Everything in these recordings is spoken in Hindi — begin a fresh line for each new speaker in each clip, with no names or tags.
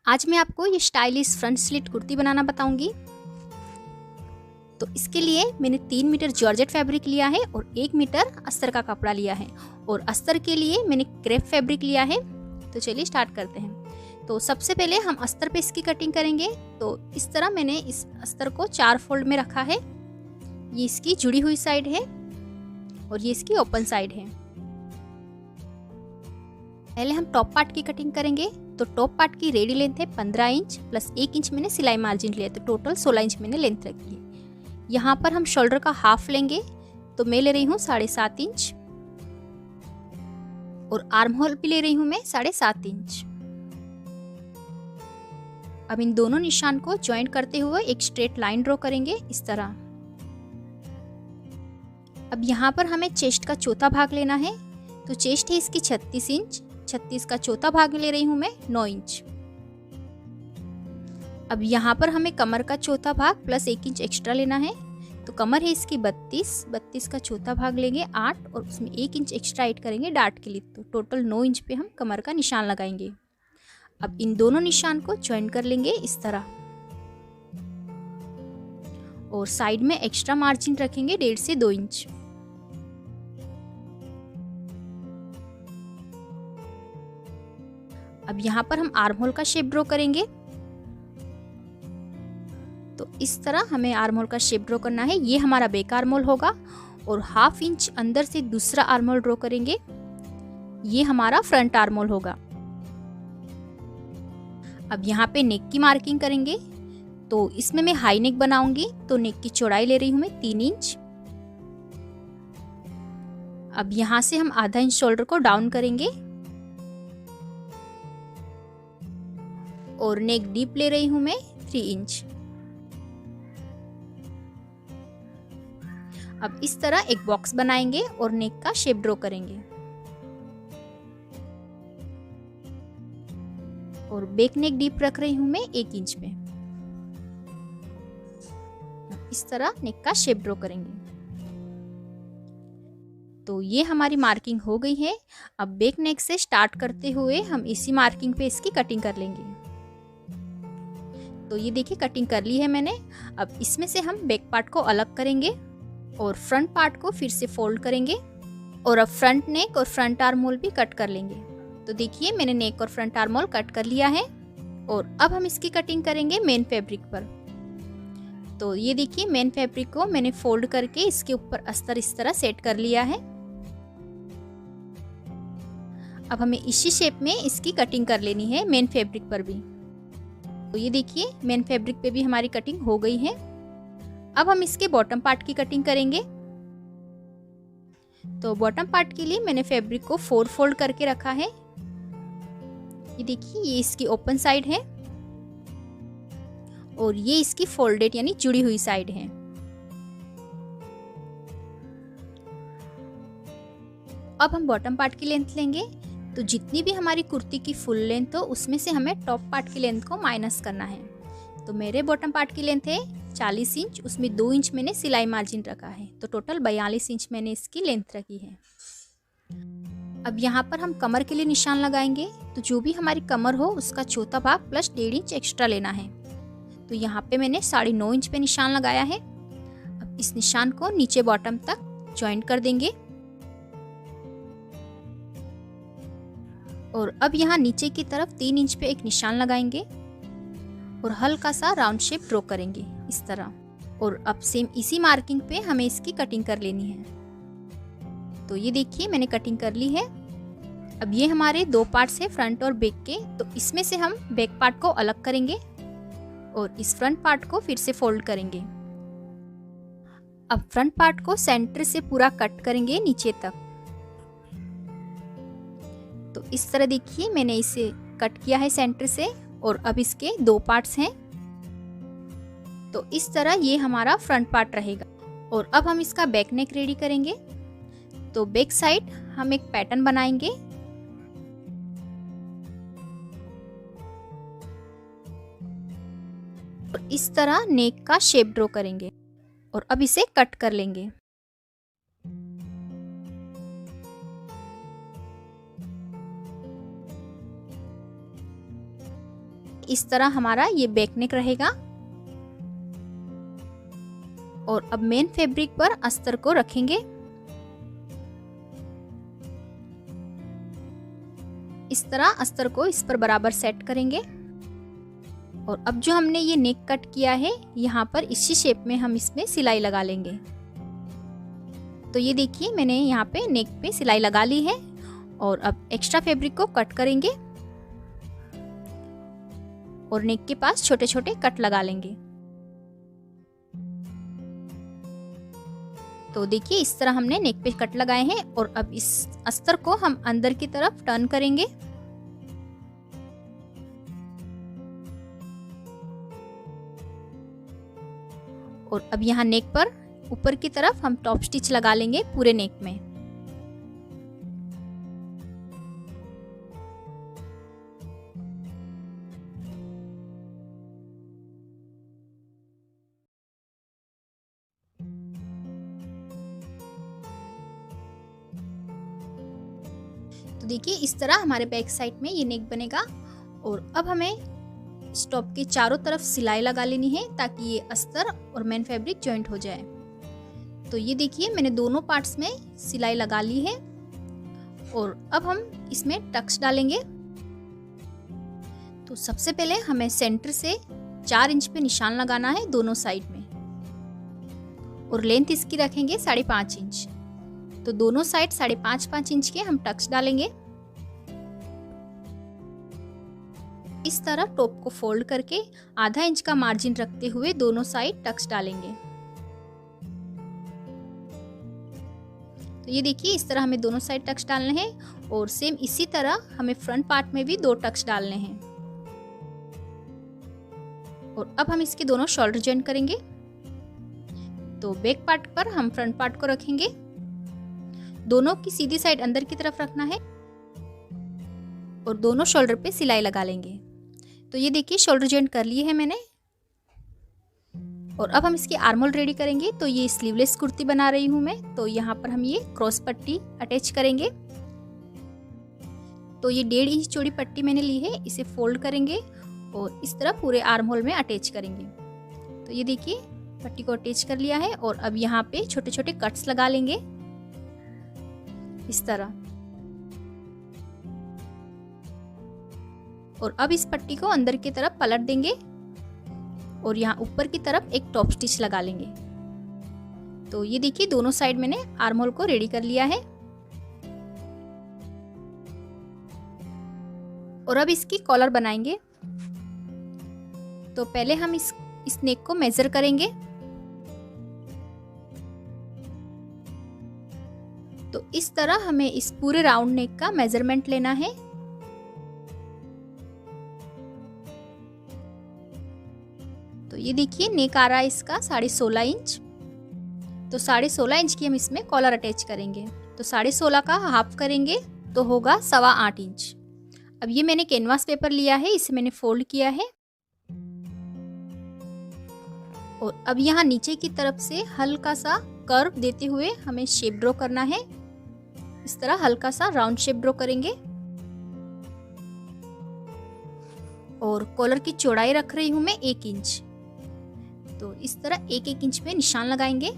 आज मैं आपको ये स्टाइलिश फ्रंट स्लिट कुर्ती बनाना बताऊंगी। तो इसके लिए मैंने 3 मीटर जॉर्जेट फैब्रिक लिया है और 1 मीटर अस्तर का कपड़ा लिया है और अस्तर के लिए मैंने क्रेप फैब्रिक लिया है। तो चलिए स्टार्ट करते हैं। तो सबसे पहले हम अस्तर पे इसकी कटिंग करेंगे। तो इस तरह मैंने इस अस्तर को 4 फोल्ड में रखा है। ये इसकी जुड़ी हुई साइड है और ये इसकी ओपन साइड है। पहले हम टॉप पार्ट की कटिंग करेंगे। तो टॉप पार्ट की रेडी लेंथ है 15 इंच प्लस 1 इंच मैंने सिलाई मार्जिन लिया, तो टोटल 16 इंच मैंने लेंथ रखी है। यहाँ पर हम शोल्डर का हाफ लेंगे, तो मैं ले रही हूँ 7.5 इंच और आर्म होल भी ले रही हूँ मैं 7.5 इंच। अब इन दोनों निशान को ज्वाइन करते हुए एक स्ट्रेट लाइन ड्रॉ करेंगे इस तरह। अब यहाँ पर हमें चेस्ट का चौथा भाग लेना है। तो चेस्ट है इसकी 36 इंच, 36 का चौथा भाग ले रही हूँ मैं 9 इंच। अब यहाँ पर हमें कमर का चौथा भाग प्लस 1 इंच एक्स्ट्रा लेना है। तो कमर है इसकी 32 का चौथा भाग लेंगे 8 और उसमें 1 इंच एक्स्ट्रा ऐड करेंगे डार्ट के लिए। तो टोटल 9 इंच पे हम कमर का निशान लगाएंगे। अब इन दोनों निशान को ज्वाइन कर लेंगे इस तरह और साइड में एक्स्ट्रा मार्जिन रखेंगे 1.5 से 2 इंच। अब यहाँ पर हम आर्म होल का शेप ड्रॉ करेंगे। तो इस तरह हमें आर्म होल का शेप ड्रॉ करना है। ये हमारा बैक आर्म होल होगा और हाफ इंच अंदर से दूसरा आर्म होल ड्रॉ करेंगे। ये हमारा फ्रंट आर्म होल होगा। अब यहाँ पे नेक की मार्किंग करेंगे। तो इसमें मैं हाई नेक बनाऊंगी, तो नेक की चौड़ाई ले रही हूँ मैं 3 इंच। अब यहाँ से हम आधा इंच शोल्डर को डाउन करेंगे और नेक डीप ले रही हूं मैं 3 इंच। अब इस तरह एक बॉक्स बनाएंगे और नेक का शेप ड्रॉ करेंगे और बैक नेक डीप रख रही हूं मैं 1 इंच पे। इस तरह नेक का शेप ड्रॉ करेंगे। तो ये हमारी मार्किंग हो गई है। अब बैक नेक से स्टार्ट करते हुए हम इसी मार्किंग पे इसकी कटिंग कर लेंगे। तो ये देखिए कटिंग कर ली है मैंने। अब इसमें से हम बैक पार्ट को अलग करेंगे और फ्रंट पार्ट को फिर से फोल्ड करेंगे और अब फ्रंट नेक और फ्रंट आर्म होल भी कट कर लेंगे। तो देखिए मैंने नेक और फ्रंट आर्म होल कट कर लिया है और अब हम इसकी कटिंग करेंगे मेन फैब्रिक पर। तो ये देखिए मेन फैब्रिक को मैंने फोल्ड करके इसके ऊपर अस्तर इस तरह सेट कर लिया है। अब हमें इसी शेप में इसकी कटिंग कर लेनी है मेन फैब्रिक पर भी। तो ये देखिए मेन फैब्रिक पे भी हमारी कटिंग हो गई है। अब हम इसके बॉटम पार्ट की कटिंग करेंगे। तो बॉटम पार्ट के लिए मैंने फैब्रिक को 4 फोल्ड करके रखा है। ये देखिए ये इसकी ओपन साइड है और ये इसकी फोल्डेड यानी जुड़ी हुई साइड है। अब हम बॉटम पार्ट की लेंथ लेंगे। तो जितनी भी हमारी कुर्ती की फुल लेंथ हो उसमें से हमें टॉप पार्ट की लेंथ को माइनस करना है। तो मेरे बॉटम पार्ट की लेंथ है 40 इंच, उसमें 2 इंच मैंने सिलाई मार्जिन रखा है। तो टोटल 42 इंच मैंने इसकी लेंथ रखी है। अब यहाँ पर हम कमर के लिए निशान लगाएंगे। तो जो भी हमारी कमर हो उसका चौथा भाग प्लस 1.5 इंच एक्स्ट्रा लेना है। तो यहाँ पे मैंने 9.5 इंच पे निशान लगाया है। अब इस निशान को नीचे बॉटम तक ज्वाइन कर देंगे और अब यहाँ नीचे की तरफ 3 इंच पे एक निशान लगाएंगे और हल्का सा राउंड शेप ड्रॉ करेंगे इस तरह। और अब सेम इसी मार्किंग पे हमें इसकी कटिंग कर लेनी है। तो ये देखिए मैंने कटिंग कर ली है। अब ये हमारे 2 पार्ट्स है फ्रंट और बैक के। तो इसमें से हम बैक पार्ट को अलग करेंगे और इस फ्रंट पार्ट को फिर से फोल्ड करेंगे। अब फ्रंट पार्ट को सेंटर से पूरा कट करेंगे नीचे तक। तो इस तरह देखिए मैंने इसे कट किया है सेंटर से और अब इसके 2 पार्ट्स हैं। तो इस तरह ये हमारा फ्रंट पार्ट रहेगा और अब हम इसका बैक नेक रेडी करेंगे। तो बैक साइड हम एक पैटर्न बनाएंगे। और इस तरह नेक का शेप ड्रॉ करेंगे और अब इसे कट कर लेंगे। इस तरह हमारा ये बैक नेक रहेगा। और अब मेन फैब्रिक पर अस्तर को रखेंगे। इस तरह अस्तर को इस पर बराबर सेट करेंगे। और अब जो हमने ये नेक कट किया है, यहाँ पर इसी शेप में हम इसमें सिलाई लगा लेंगे। तो ये देखिए मैंने यहाँ पे नेक पे सिलाई लगा ली है। और अब एक्स्ट्रा फैब्रिक को कट करेंगे और नेक के पास छोटे छोटे कट लगा लेंगे। तो देखिए इस तरह हमने नेक पे कट लगाए हैं। और अब इस अस्तर को हम अंदर की तरफ टर्न करेंगे। और अब यहाँ नेक पर ऊपर की तरफ हम टॉप स्टिच लगा लेंगे पूरे नेक में। तो देखिए इस तरह हमारे बैक साइड में ये नेक बनेगा। और अब हमें इस टॉप के चारों तरफ सिलाई लगा लेनी है ताकि ये अस्तर और मेन फैब्रिक जॉइंट हो जाए। तो ये देखिए मैंने दोनों पार्ट्स में सिलाई लगा ली है। और अब हम इसमें टक्स डालेंगे। तो सबसे पहले हमें सेंटर से 4 इंच पे निशान लगाना है दोनों साइड में। और लेंथ इसकी रखेंगे 5.5 इंच। तो दोनों साइड 5.5 इंच के हम टक्स डालेंगे। इस तरह टॉप को फोल्ड करके आधा इंच का मार्जिन रखते हुए दोनों साइड टक्स डालेंगे। तो ये देखिए इस तरह हमें दोनों साइड टक्स डालने हैं। और सेम इसी तरह हमें फ्रंट पार्ट में भी 2 टक्स डालने हैं। और अब हम इसके दोनों शोल्डर जॉइन करेंगे। तो बैक पार्ट पर हम फ्रंट पार्ट को रखेंगे। दोनों की सीधी साइड अंदर की तरफ रखना है। और दोनों शोल्डर पे सिलाई लगा लेंगे। तो ये देखिए शोल्डर जॉइंट कर लिए है मैंने। और अब हम इसकी आर्म होल रेडी करेंगे। तो ये स्लीवलेस कुर्ती बना रही हूँ मैं। तो यहाँ पर हम ये क्रॉस पट्टी अटैच करेंगे। तो ये 1.5 इंच चौड़ी पट्टी मैंने ली है, इसे फोल्ड करेंगे और इस तरह पूरे आर्म होल में अटैच करेंगे। तो ये देखिए पट्टी को अटैच कर लिया है। और अब यहाँ पे छोटे छोटे कट्स लगा लेंगे इस तरह। और अब इस पट्टी को अंदर की तरफ पलट देंगे और यहाँ ऊपर की तरफ एक टॉप स्टिच लगा लेंगे। तो ये देखिए दोनों साइड मैंने आर्म होल को रेडी कर लिया है। और अब इसकी कॉलर बनाएंगे। तो पहले हम इस नेक को मेजर करेंगे। तो इस तरह हमें इस पूरे राउंड नेक का मेजरमेंट लेना है। तो ये देखिए नेक आ रहा है इसका 16.5 इंच। तो 16.5 इंच की हम इसमें कॉलर अटैच करेंगे। तो 16.5 का हाफ करेंगे तो होगा 8.25 इंच। अब ये मैंने कैनवास पेपर लिया है, इसे मैंने फोल्ड किया है। और अब यहाँ नीचे की तरफ से हल्का सा कर्व देते हुए हमें शेप ड्रॉ करना है। इस तरह हल्का सा राउंड शेप ड्रॉ करेंगे। और कॉलर की चौड़ाई रख रही हूं मैं 1 इंच। तो इस तरह 1-1 इंच पे निशान लगाएंगे।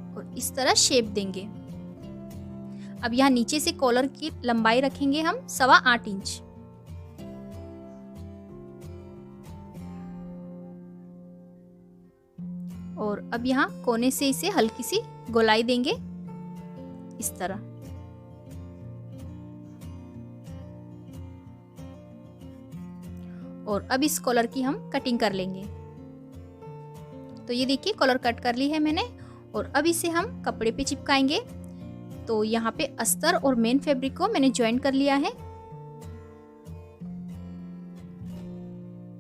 और इस तरह शेप देंगे। अब यहाँ नीचे से कॉलर की लंबाई रखेंगे हम 8.25 इंच। और अब यहाँ कोने से इसे हल्की सी गोलाई देंगे इस तरह। और अब इस कॉलर की हम कटिंग कर लेंगे। तो ये देखिए कॉलर कट कर ली है मैंने। और अब इसे हम कपड़े पे चिपकाएंगे। तो यहाँ पे अस्तर और मेन फैब्रिक को मैंने ज्वाइन कर लिया है।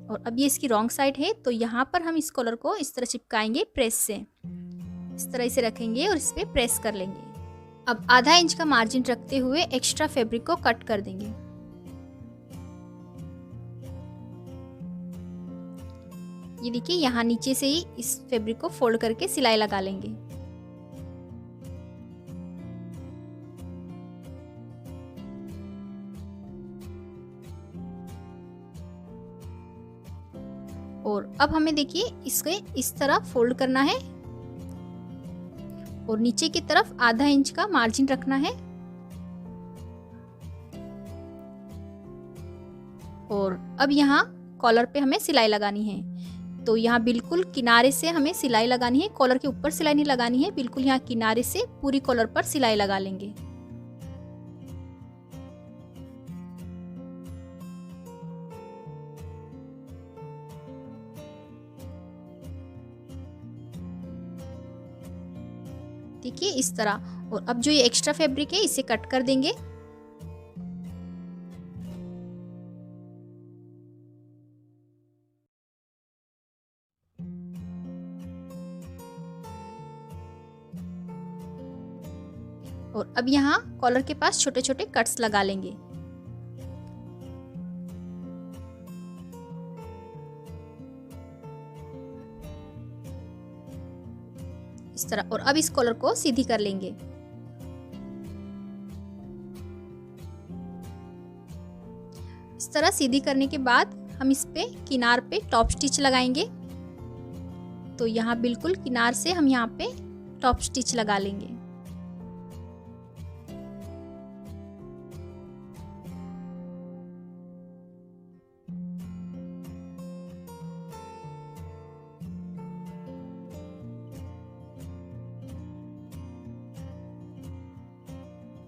और अब ये इसकी रॉन्ग साइड है, तो यहाँ पर हम इस कॉलर को इस तरह चिपकाएंगे प्रेस से। इस तरह इसे रखेंगे और इस पे प्रेस कर लेंगे। अब आधा इंच का मार्जिन रखते हुए एक्स्ट्रा फैब्रिक को कट कर देंगे। ये देखिए यहाँ नीचे से ही इस फैब्रिक को फोल्ड करके सिलाई लगा लेंगे। और अब हमें देखिए इसके इस तरह फोल्ड करना है और नीचे की तरफ आधा इंच का मार्जिन रखना है। और अब यहाँ कॉलर पे हमें सिलाई लगानी है। तो यहाँ बिल्कुल किनारे से हमें सिलाई लगानी है, कॉलर के ऊपर सिलाई नहीं लगानी है, बिल्कुल यहाँ किनारे से पूरी कॉलर पर सिलाई लगा लेंगे। देखिए इस तरह। और अब जो ये एक्स्ट्रा फैब्रिक है इसे कट कर देंगे। और अब यहाँ कॉलर के पास छोटे छोटे कट्स लगा लेंगे। इस तरह। और अब इस कॉलर को सीधी कर लेंगे। इस तरह सीधी करने के बाद हम इस पे किनार पे टॉप स्टिच लगाएंगे। तो यहाँ बिल्कुल किनार से हम यहाँ पे टॉप स्टिच लगा लेंगे।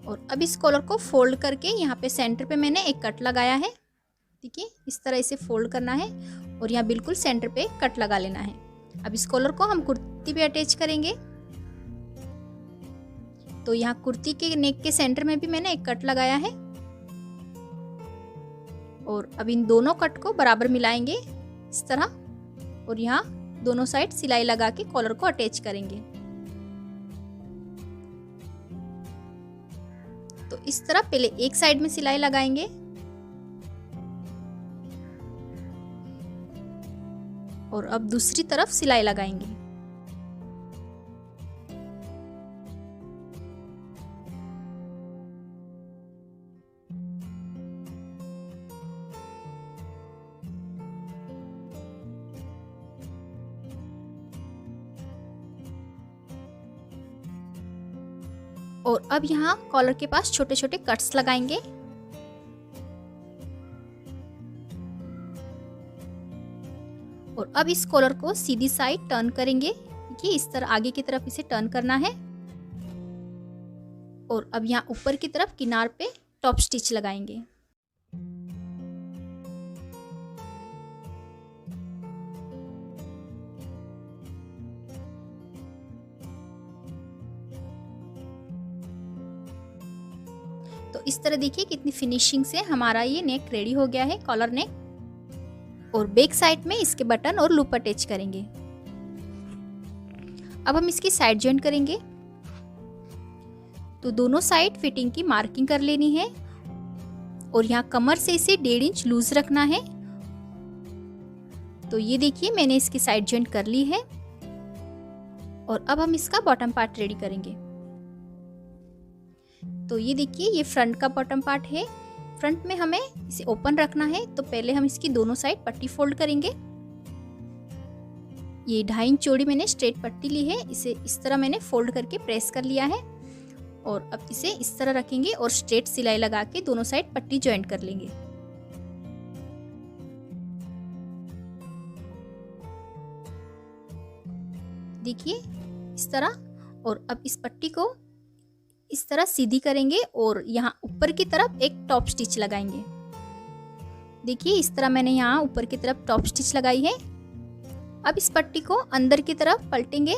और अब इस कॉलर को फोल्ड करके यहाँ पे सेंटर पे मैंने एक कट लगाया है। देखिए इस तरह इसे फोल्ड करना है और यहाँ बिल्कुल सेंटर पे कट लगा लेना है। अब इस कॉलर को हम कुर्ती पे अटैच करेंगे। तो यहाँ कुर्ती के नेक के सेंटर में भी मैंने एक कट लगाया है। और अब इन दोनों कट को बराबर मिलाएंगे इस तरह और यहाँ दोनों साइड सिलाई लगा के कॉलर को अटैच करेंगे। तो इस तरह पहले एक साइड में सिलाई लगाएंगे और अब दूसरी तरफ सिलाई लगाएंगे। और अब यहाँ कॉलर के पास छोटे छोटे कट्स लगाएंगे। और अब इस कॉलर को सीधी साइड टर्न करेंगे कि इस तरह आगे की तरफ इसे टर्न करना है। और अब यहाँ ऊपर की तरफ किनार पे टॉप स्टिच लगाएंगे। तो इस तरह देखिए कितनी फिनिशिंग से हमारा ये नेक रेडी हो गया है, कॉलर नेक। और बैक साइड में इसके बटन और लूप अटैच करेंगे। अब हम इसकी साइड जॉइंट करेंगे। तो दोनों साइड फिटिंग की मार्किंग कर लेनी है और यहाँ कमर से इसे 1.5 इंच लूज रखना है। तो ये देखिए मैंने इसकी साइड जॉइंट कर ली है। और अब हम इसका बॉटम पार्ट रेडी करेंगे। तो ये देखिए ये फ्रंट का बॉटम पार्ट है। फ्रंट में हमें इसे ओपन रखना है। तो पहले हम इसकी दोनों साइड पट्टी फोल्ड करेंगे। ये 2.5 इंच चौड़ी मैंने स्ट्रेट पट्टी ली है। इसे इस तरह मैंने फोल्ड करके प्रेस कर लिया है। और अब इसे इस तरह रखेंगे और स्ट्रेट सिलाई लगा के दोनों साइड पट्टी ज्वाइंट कर लेंगे। देखिए इस तरह। और अब इस पट्टी को इस तरह सीधी करेंगे और यहाँ ऊपर की तरफ एक टॉप स्टिच लगाएंगे। देखिए इस तरह मैंने यहाँ ऊपर की तरफ टॉप स्टिच लगाई है। अब इस पट्टी को अंदर की तरफ पलटेंगे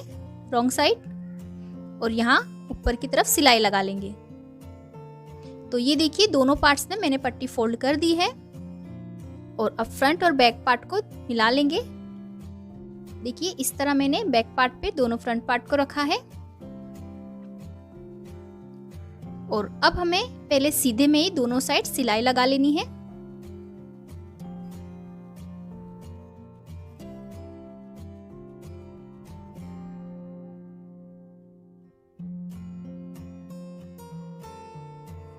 रॉन्ग साइड और यहाँ ऊपर की तरफ सिलाई लगा लेंगे। तो ये देखिए दोनों पार्ट्स में मैंने पट्टी फोल्ड कर दी है। और अब फ्रंट और बैक पार्ट को मिला लेंगे। देखिए इस तरह मैंने बैक पार्ट पे दोनों फ्रंट पार्ट को रखा है। और अब हमें पहले सीधे में ही दोनों साइड सिलाई लगा लेनी है।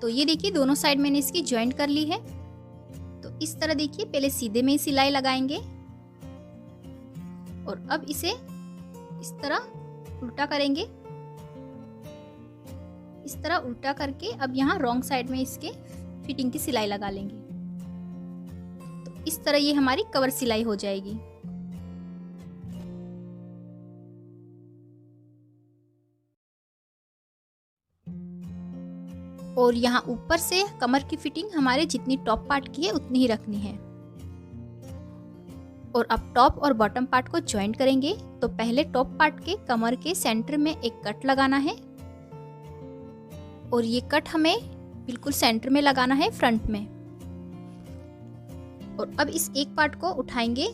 तो ये देखिए दोनों साइड मैंने इसकी ज्वाइंट कर ली है। तो इस तरह देखिए पहले सीधे में ही सिलाई लगाएंगे और अब इसे इस तरह उल्टा करेंगे। इस तरह उल्टा करके अब यहाँ रॉन्ग साइड में इसके फिटिंग की सिलाई लगा लेंगे। तो इस तरह ये हमारी कवर सिलाई हो जाएगी। और यहाँ ऊपर से कमर की फिटिंग हमारे जितनी टॉप पार्ट की है उतनी ही रखनी है। और अब टॉप और बॉटम पार्ट को ज्वाइंट करेंगे। तो पहले टॉप पार्ट के कमर के सेंटर में एक कट लगाना है और ये कट हमें बिल्कुल सेंटर में लगाना है फ्रंट में। और अब इस एक पार्ट को उठाएंगे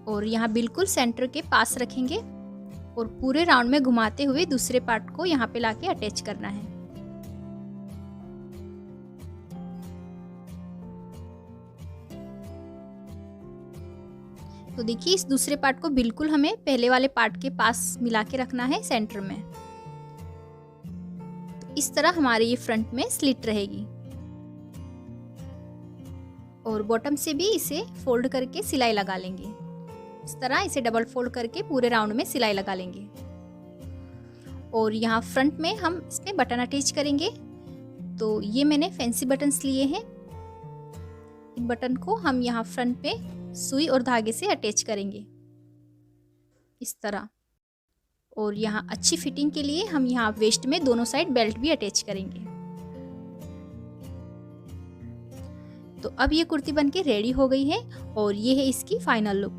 और यहाँ बिल्कुल सेंटर के पास रखेंगे और पूरे राउंड में घुमाते हुए दूसरे पार्ट को यहाँ पे लाके अटैच करना है। तो देखिए इस दूसरे पार्ट को बिल्कुल हमें पहले वाले पार्ट के पास मिला के रखना है सेंटर में। तो इस तरह हमारे ये फ्रंट में स्लिट रहेगी। और बॉटम से भी इसे फोल्ड करके सिलाई लगा लेंगे। इस तरह इसे डबल फोल्ड करके पूरे राउंड में सिलाई लगा लेंगे। और यहाँ फ्रंट में हम इसमें बटन अटैच करेंगे। तो ये मैंने फैंसी बटन्स लिए हैं। इन बटन को हम यहाँ फ्रंट पे सुई और धागे से अटैच करेंगे इस तरह। और यहाँ अच्छी फिटिंग के लिए हम यहाँ वेस्ट में दोनों साइड बेल्ट भी अटैच करेंगे। तो अब ये कुर्ती बनके रेडी हो गई है और ये है इसकी फाइनल लुक।